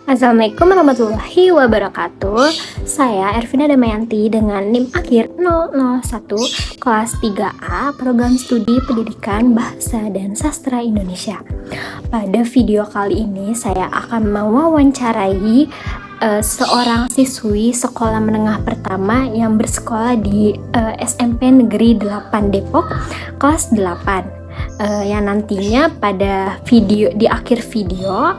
Assalamualaikum warahmatullahi wabarakatuh. Saya Ervina Damayanti dengan NIM akhir 001 kelas 3A Program Studi Pendidikan Bahasa dan Sastra Indonesia. Pada video kali ini saya akan mewawancarai seorang siswi sekolah menengah pertama yang bersekolah di SMP Negeri 8 Depok kelas 8. Yang nantinya pada di akhir video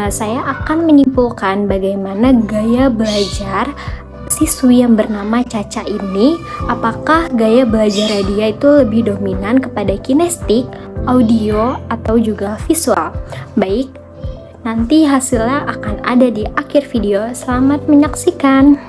saya akan menyimpulkan bagaimana gaya belajar siswi yang bernama Caca ini. Apakah gaya belajar dia itu lebih dominan kepada kinestetik, audio, atau juga visual? Baik, nanti hasilnya akan ada di akhir video. Selamat menyaksikan.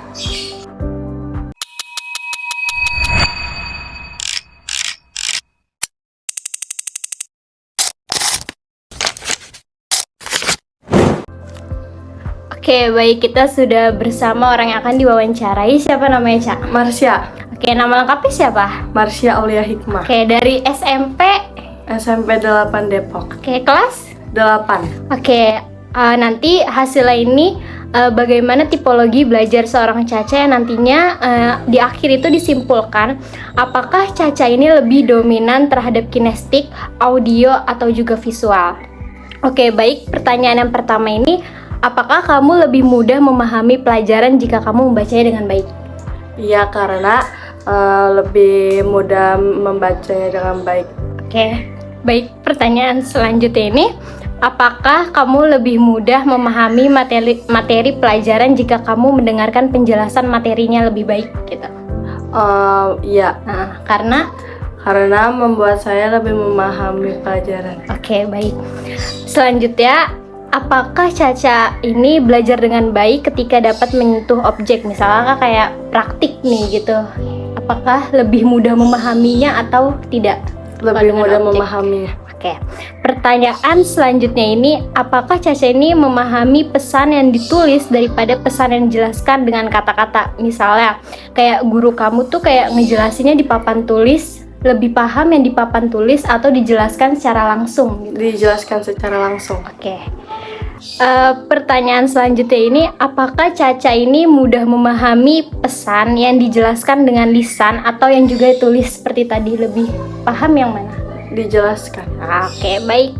Oke, baik, kita sudah bersama orang yang akan diwawancarai. Siapa namanya, Cak? Marsya. Oke, nama lengkapnya siapa? Marsya Aulia Hikmah. Oke, dari SMP 8 Depok. Oke, kelas 8. Oke, nanti hasilnya ini bagaimana tipologi belajar seorang Caca yang nantinya di akhir itu disimpulkan apakah Caca ini lebih dominan terhadap kinestetik, audio, atau juga visual. Oke, baik, pertanyaan yang pertama ini, apakah kamu lebih mudah memahami pelajaran jika kamu membacanya dengan baik? Iya, karena lebih mudah membacanya dengan baik. Oke, baik, pertanyaan selanjutnya ini, apakah kamu lebih mudah memahami materi pelajaran jika kamu mendengarkan penjelasan materinya lebih baik gitu? Iya. Nah, Karena membuat saya lebih memahami pelajaran. Oke, baik. Selanjutnya, apakah Caca ini belajar dengan baik ketika dapat menyentuh objek, misalnya kayak praktik nih gitu? Apakah lebih mudah memahaminya atau tidak? Lebih mudah memahaminya. Oke, pertanyaan selanjutnya ini, apakah Caca ini memahami pesan yang ditulis daripada pesan yang dijelaskan dengan kata-kata? Misalnya, kayak guru kamu tuh kayak ngejelasinnya di papan tulis, lebih paham yang di papan tulis atau dijelaskan secara langsung gitu? Dijelaskan secara langsung. Oke. Pertanyaan selanjutnya ini, apakah Caca ini mudah memahami pesan yang dijelaskan dengan lisan atau yang juga ditulis seperti tadi? Lebih paham yang mana? Dijelaskan. Oke, baik.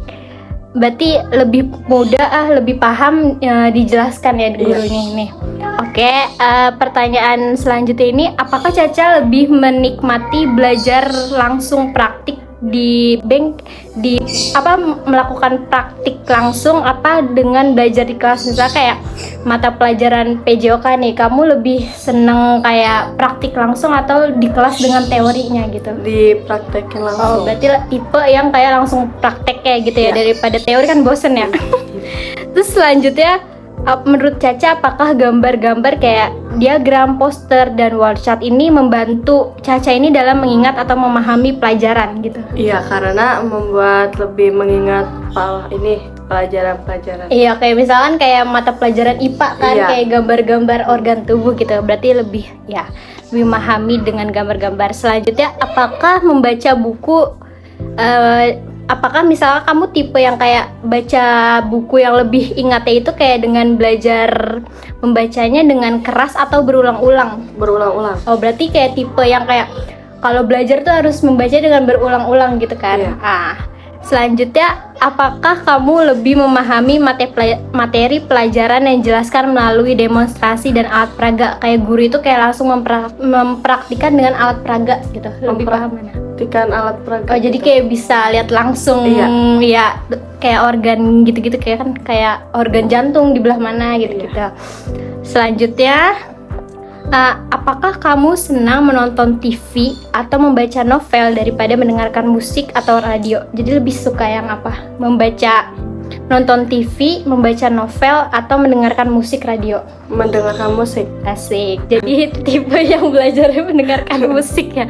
Berarti lebih mudah, lebih paham dijelaskan ya gurunya ini. Oke, pertanyaan selanjutnya ini, apakah Caca lebih menikmati belajar langsung praktik melakukan praktik langsung apa dengan belajar di kelas? Misalnya kayak mata pelajaran PJOK nih, kamu lebih seneng kayak praktik langsung atau di kelas dengan teorinya gitu? Dipraktekin langsung. Oh, berarti tipe yang kayak langsung praktek kayak gitu ya, daripada teori kan bosen ya. Terus selanjutnya, menurut Caca, apakah gambar-gambar kayak diagram, poster, dan wall chart ini membantu Caca ini dalam mengingat atau memahami pelajaran gitu? Iya, karena membuat lebih mengingat pelajaran-pelajaran. Iya, kayak misalkan kayak mata pelajaran IPA kan, Iya. kayak gambar-gambar organ tubuh gitu. Berarti lebih memahami dengan gambar-gambar. Selanjutnya, apakah membaca buku apakah misalnya kamu tipe yang kayak baca buku yang lebih ingatnya itu kayak dengan belajar membacanya dengan keras atau berulang-ulang? Berulang-ulang. Oh, berarti kayak tipe yang kayak kalau belajar tuh harus membaca dengan berulang-ulang gitu kan? Iya. Selanjutnya, apakah kamu lebih memahami materi pelajaran yang dijelaskan melalui demonstrasi dan alat peraga? Kayak guru itu kayak langsung mempraktikkan dengan alat peraga gitu. Lebih paham mana? Mempraktikkan alat peraga. Oh, jadi kayak bisa lihat langsung. Iya. Ya, kayak organ gitu-gitu, kayak organ jantung di belah mana gitu-gitu. Selanjutnya, apakah kamu senang menonton TV atau membaca novel daripada mendengarkan musik atau radio? Jadi lebih suka yang apa? Nonton TV, membaca novel, atau mendengarkan musik, radio? Mendengarkan musik. Asik. Jadi tipe yang belajarnya mendengarkan musik ya.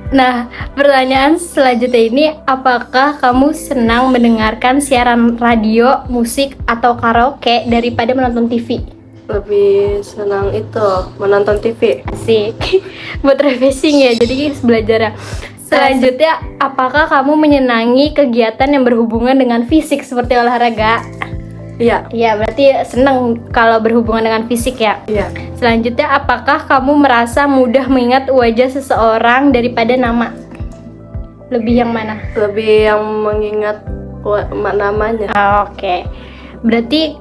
Nah, pertanyaan selanjutnya ini, apakah kamu senang mendengarkan siaran radio, musik, atau karaoke daripada menonton TV? Lebih senang itu menonton TV. Asik. Buat refreshing ya, jadi belajar. Selanjutnya, apakah kamu menyenangi kegiatan yang berhubungan dengan fisik seperti olahraga? Iya. Iya, berarti senang kalau berhubungan dengan fisik ya. Iya. Selanjutnya, apakah kamu merasa mudah mengingat wajah seseorang daripada nama? Lebih yang mana? Lebih yang mengingat namanya. Oke. Berarti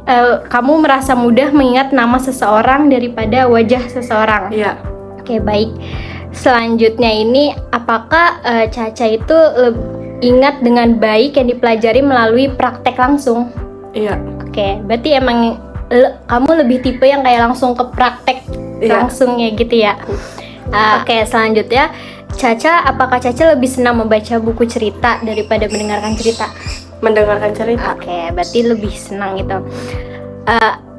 kamu merasa mudah mengingat nama seseorang daripada wajah seseorang. Iya. Oke, baik. Selanjutnya ini, apakah Caca itu ingat dengan baik yang dipelajari melalui praktek langsung? Iya. Oke, berarti emang kamu lebih tipe yang kayak langsung ke praktek langsung ya gitu ya. Oke, selanjutnya apakah Caca lebih senang membaca buku cerita daripada mendengarkan cerita? Mendengarkan cerita. Oke, berarti lebih senang gitu.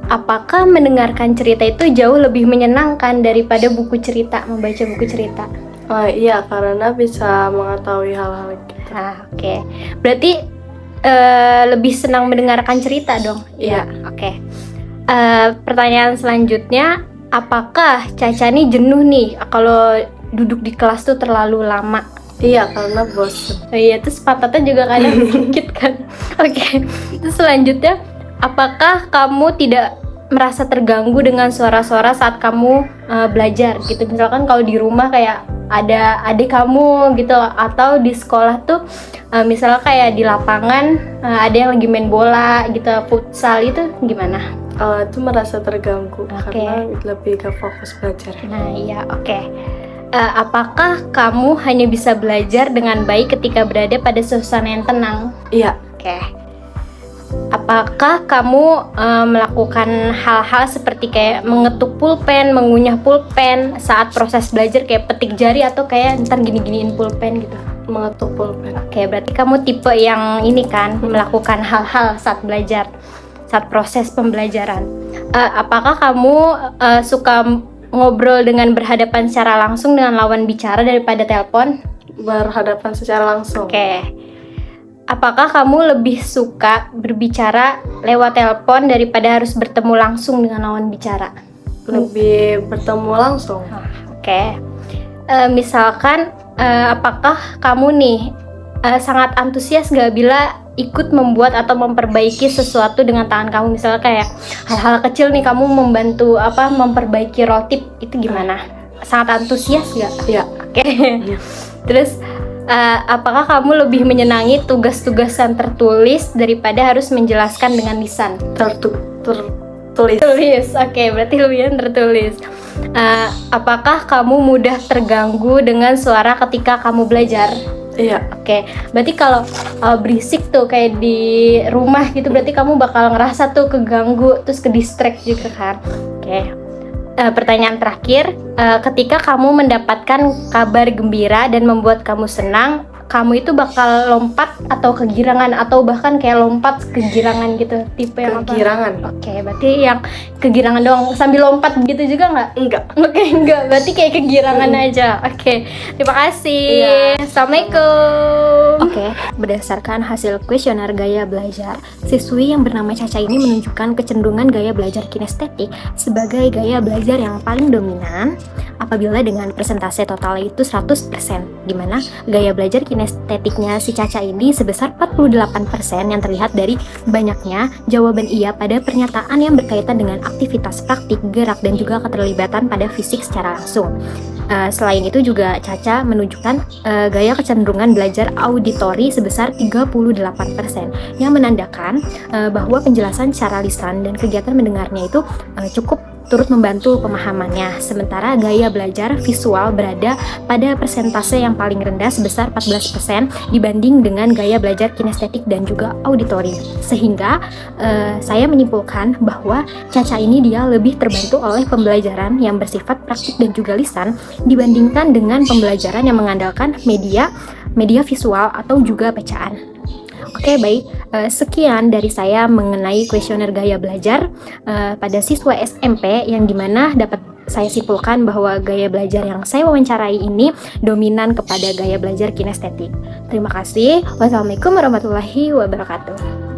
Apakah mendengarkan cerita itu jauh lebih menyenangkan daripada buku cerita, membaca buku cerita? Iya, karena bisa mengetahui hal-hal gitu. Oke. Berarti lebih senang mendengarkan cerita dong? Iya. Oke. Pertanyaan selanjutnya, apakah Caca nih jenuh nih kalau duduk di kelas tuh terlalu lama? Iya, karena bosan. Iya, terus pantatnya juga kadang sakit kan? Oke. Terus selanjutnya, apakah kamu tidak merasa terganggu dengan suara-suara saat kamu belajar gitu? Misalkan kalau di rumah kayak ada adik kamu gitu, atau di sekolah tuh misalnya kayak di lapangan ada yang lagi main bola gitu, futsal, itu gimana? Itu merasa terganggu Oke. karena lebih ke fokus belajar. Nah iya, oke. Apakah kamu hanya bisa belajar dengan baik ketika berada pada suasana yang tenang? Iya. Oke. Apakah kamu melakukan hal-hal seperti kayak mengetuk pulpen, mengunyah pulpen saat proses belajar, kayak petik jari atau kayak ntar gini-giniin pulpen gitu? Mengetuk pulpen. Oke, berarti kamu tipe yang ini kan, melakukan hal-hal saat belajar, saat proses pembelajaran. Apakah kamu suka ngobrol dengan berhadapan secara langsung dengan lawan bicara daripada telepon? Berhadapan secara langsung. Oke. Apakah kamu lebih suka berbicara lewat telepon daripada harus bertemu langsung dengan lawan bicara? Lebih bertemu langsung. Oke. Misalkan, apakah kamu nih sangat antusias gak bila ikut membuat atau memperbaiki sesuatu dengan tangan kamu? Misalnya kayak hal-hal kecil nih, kamu membantu memperbaiki rotip, itu gimana? Sangat antusias gak? Iya. Oke. Terus apakah kamu lebih menyenangi tugas-tugas yang tertulis daripada harus menjelaskan dengan lisan? Tertulis. Oke, berarti lebih yang tertulis. Apakah kamu mudah terganggu dengan suara ketika kamu belajar? Iya. Oke, berarti kalau berisik tuh kayak di rumah gitu, berarti kamu bakal ngerasa tuh keganggu, terus ke distract juga kan? Oke. Pertanyaan terakhir, ketika kamu mendapatkan kabar gembira dan membuat kamu senang, kamu itu bakal lompat atau kegirangan, atau bahkan kayak lompat kegirangan gitu, tipe yang apa? Kegirangan. Oke, berarti yang kegirangan doang, sambil lompat gitu juga nggak? Enggak. Oke, enggak, berarti kayak kegirangan aja. Oke, terima kasih. Iya. Assalamualaikum. Oke, berdasarkan hasil kuesioner gaya belajar, siswi yang bernama Caca ini menunjukkan kecenderungan gaya belajar kinestetik sebagai gaya belajar yang paling dominan apabila dengan persentase totalnya itu 100%, di mana gaya belajar kinestetiknya si Caca ini sebesar 48% yang terlihat dari banyaknya jawaban iya pada pernyataan yang berkaitan dengan aktivitas praktik, gerak, dan juga keterlibatan pada fisik secara langsung. Selain itu juga Caca menunjukkan gaya kecenderungan belajar auditori sebesar 38%, yang menandakan bahwa penjelasan secara lisan dan kegiatan mendengarnya itu cukup turut membantu pemahamannya. Sementara gaya belajar visual berada pada persentase yang paling rendah sebesar 14% dibanding dengan gaya belajar kinestetik dan juga auditori. Sehingga saya menyimpulkan bahwa Caca ini dia lebih terbantu oleh pembelajaran yang bersifat praktik dan juga lisan dibandingkan dengan pembelajaran yang mengandalkan media visual atau juga bacaan. Oke, baik. Sekian dari saya mengenai kuesioner gaya belajar pada siswa SMP, yang dimana dapat saya simpulkan bahwa gaya belajar yang saya wawancarai ini dominan kepada gaya belajar kinestetik. Terima kasih. Wassalamualaikum warahmatullahi wabarakatuh.